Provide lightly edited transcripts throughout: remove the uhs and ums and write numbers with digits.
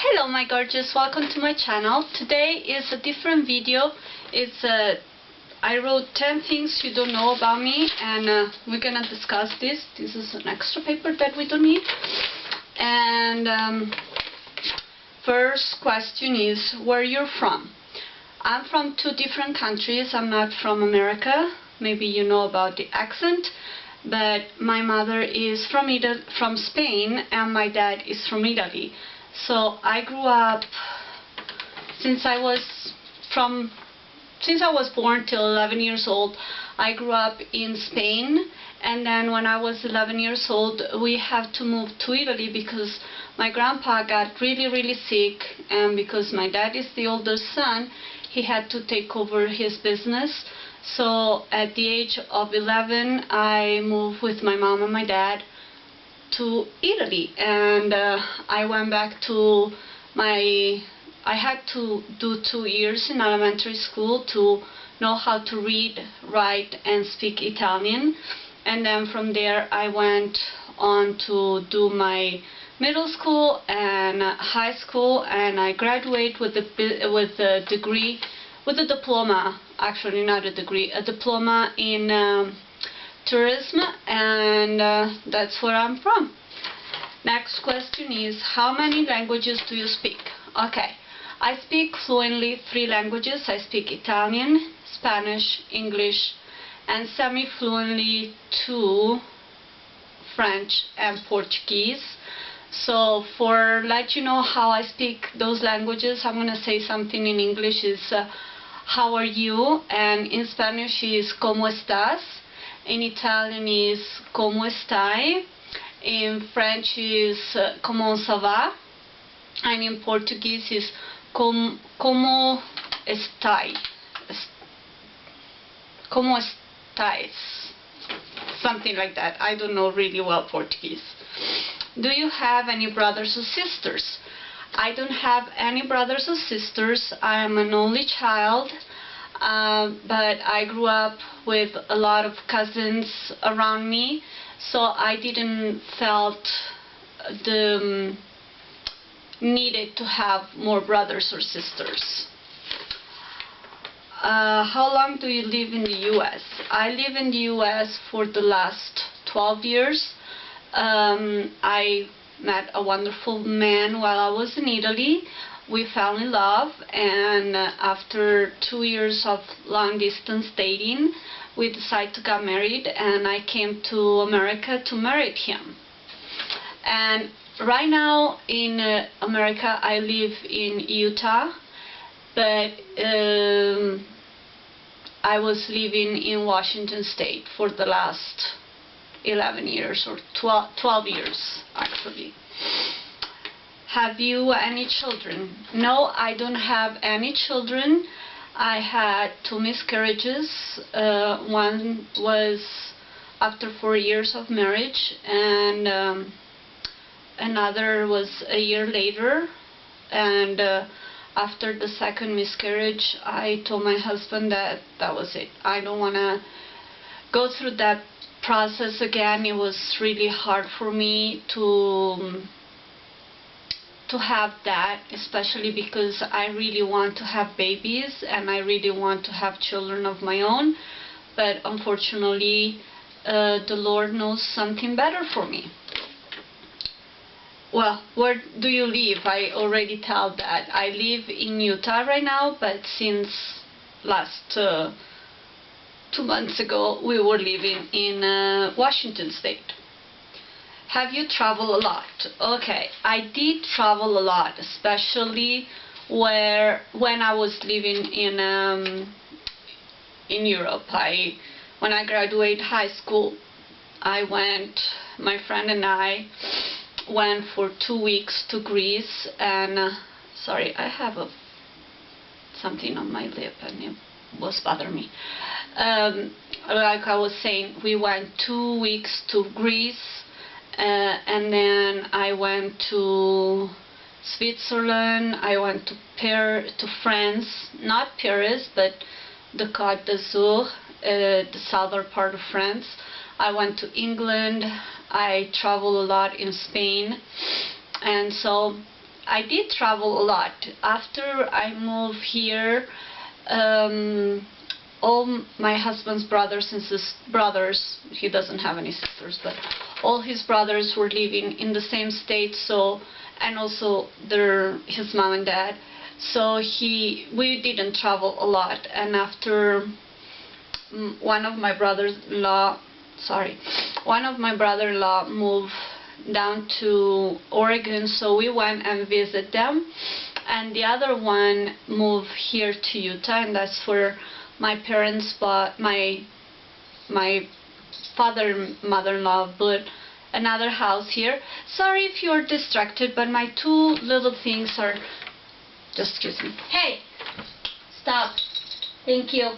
Hello my gorgeous, welcome to my channel. Today is a different video. I wrote 10 things you don't know about me, and we're gonna discuss this. This is an extra paper that we don't need. And first question is where you're from. I'm from two different countries. I'm not from America. Maybe you know about the accent. But my mother is from Spain, and my dad is from Italy. So I grew up, since I was born till 11 years old, I grew up in Spain. And then when I was 11 years old, we had to move to Italy because my grandpa got really sick, and because my dad is the oldest son, he had to take over his business. So at the age of 11, I moved with my mom and my dad to Italy, and I went back to I had to do 2 years in elementary school to know how to read, write, and speak Italian. And then from there I went on to do my middle school and high school, and I graduated with a degree, with a diploma, actually not a degree, a diploma in tourism, and that's where I'm from. Next question is, how many languages do you speak? Okay, I speak fluently 3 languages. I speak Italian, Spanish, English, and semi-fluently 2 French and Portuguese. So for let you know how I speak those languages, I'm going to say something in English is how are you, and in Spanish is ¿cómo estás? In Italian is ¿cómo stai? In French is ¿cómo ça va? And in Portuguese is ¿cómo estai? ¿Cómo estais? Something like that. I don't know really well Portuguese. Do you have any brothers or sisters? I don't have any brothers or sisters. I am an only child. But I grew up with a lot of cousins around me, so I didn't felt the needed to have more brothers or sisters. How long do you live in the US? I live in the US for the last 12 years. I met a wonderful man while I was in Italy. We fell in love, and after 2 years of long distance dating, we decided to get married, and I came to America to marry him. And right now in America I live in Utah, but I was living in Washington State for the last 11 years or 12 years actually. Have you any children? No, I don't have any children. I had 2 miscarriages. One was after 4 years of marriage, and another was a year later. And after the second miscarriage, I told my husband that was it. I don't want to go through that process again. It was really hard for me to have that, especially because I really want to have babies and I really want to have children of my own, but unfortunately the Lord knows something better for me. Well, where do you live? I already told that. I live in Utah right now, but since last 2 months ago we were living in Washington State. Have you traveled a lot? Okay, I did travel a lot, especially when I was living in Europe. When I graduated high school, my friend and I went for 2 weeks to Greece, and sorry, I have something on my lip and it was bothering me. Like I was saying, we went 2 weeks to Greece. And then I went to Switzerland, I went to France, not Paris, but the Côte d'Azur, the southern part of France. I went to England, I traveled a lot in Spain, and so I did travel a lot. After I moved here, all my husband's brothers and brothers, he doesn't have any sisters, but all his brothers were living in the same state, so, and also his mom and dad. So we didn't travel a lot, and after one of my brother-in-law moved down to Oregon, so we went and visited them, and the other one moved here to Utah, and that's where my parents bought, my father and mother-in-law bought another house here. Sorry if you're distracted, but my two little things are, just excuse me. Hey, stop. Thank you.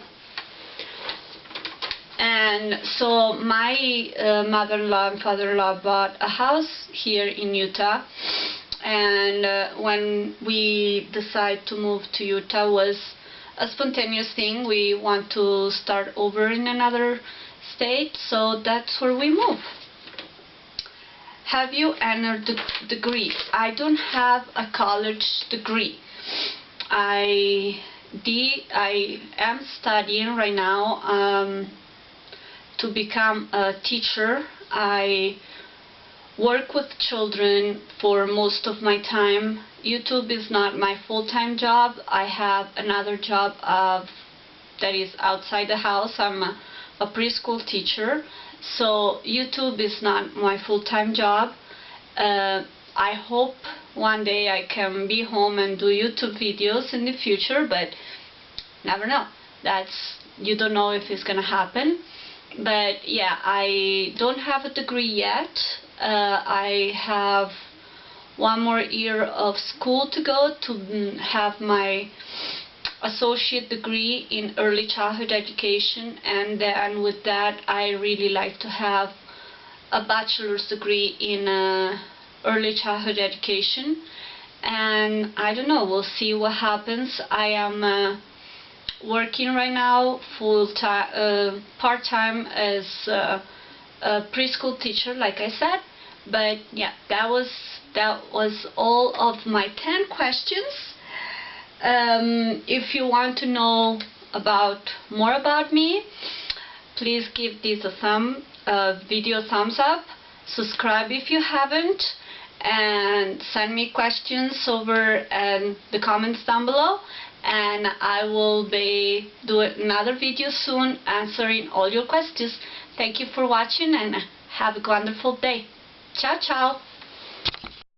And so my mother-in-law and father-in-law bought a house here in Utah, and when we decided to move to Utah was a spontaneous thing. We want to start over in another state, so that's where we move. Have you earned a degree? I don't have a college degree. I am studying right now to become a teacher. I work with children for most of my time. YouTube is not my full-time job. I have another job that is outside the house. I'm a preschool teacher, so YouTube is not my full-time job. I hope one day I can be home and do YouTube videos in the future, but never know. You don't know if it's gonna happen. But yeah, I don't have a degree yet. I have one more year of school to go to have my associate degree in early childhood education, and then with that I really like to have a bachelor's degree in early childhood education. And I don't know, we'll see what happens. I am working right now full-time, part-time as a preschool teacher, like I said. But yeah, that was all of my 10 questions. If you want to know more about me, please give this a video thumbs up, subscribe if you haven't, and send me questions over in the comments down below, and I will be doing another video soon answering all your questions. Thank you for watching, and have a wonderful day. Ciao, ciao.